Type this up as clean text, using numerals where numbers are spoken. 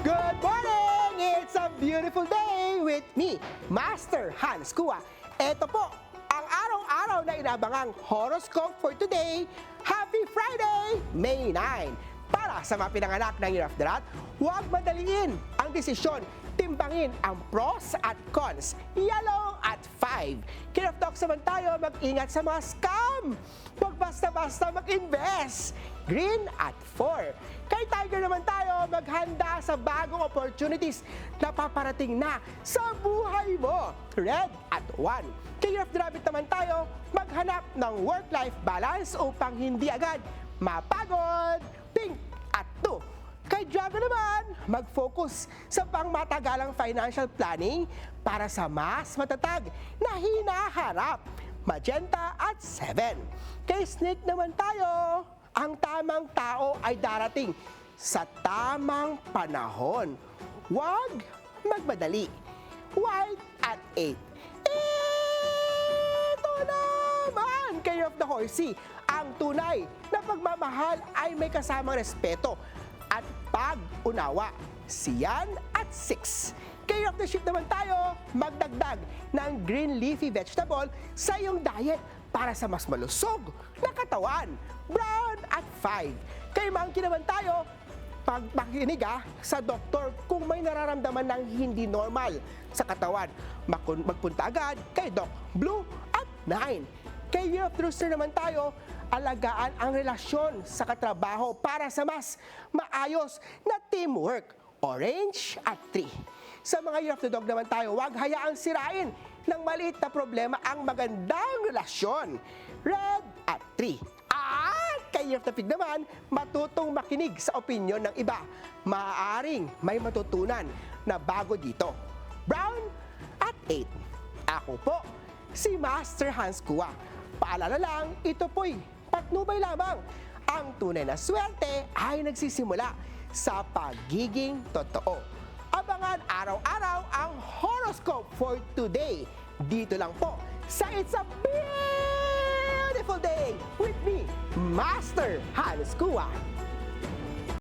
Good morning! It's a beautiful day with me, Master Hans Kua. Ito po, ang araw-araw na inabangang horoscope for today. Happy Friday, May 9! Para sa mga pinanganak ng Year of the Rat, huwag madaliin ang desisyon. Timbangin ang pros at cons. Yellow at 5. Kinaf Talks naman tayo, mag-ingat sa mga scam. Huwag basta-basta mag-invest. Green at 4. Kay Tiger naman tayo, maghanda sa bagong opportunities na paparating na sa buhay mo. Red at 1. Kay Year of the Rabbit naman tayo, maghanap ng work-life balance upang hindi agad mapagod. Pink at 2. Kay Dragon naman, mag-focus sa pangmatagalang financial planning para sa mas matatag na hinaharap. Magenta at 7. Kay Snake naman tayo, ang tamang tao ay darating sa tamang panahon. Huwag magmadali. White at 8. Ito naman kay of the Horsey. Ang tunay na pagmamahal ay may kasamang respeto at pag-unawa. Siyan at 6. Kay of the Sheep naman tayo, magdagdag ng green leafy vegetable sa iyong diet para sa mas malusog na katawan. Brown at 5. Kay Monkey naman tayo, pagpakinig sa doktor kung may nararamdaman ng hindi normal sa katawan. Magpunta agad kay Doc Blue at 9. Kay Year of the Rooster naman tayo, alagaan ang relasyon sa katrabaho para sa mas maayos na teamwork. Orange at 3. Sa mga Year of the Dog naman tayo, huwag hayaang sirain ng maliit na problema ang magandang relasyon. Red at 3. At kay Year of the Pig naman, matutong makinig sa opinyon ng iba. Maaaring may matutunan na bago dito. Brown at 8. Ako po, si Master Hans Kua. Paalala lang, ito po'y patnubay lamang. Ang tunay na swerte ay nagsisimula sa pagiging totoo. Abangan araw-araw ang horoscope for today. Dito lang po sa It's a Beautiful Day with me, Master Hans Kua.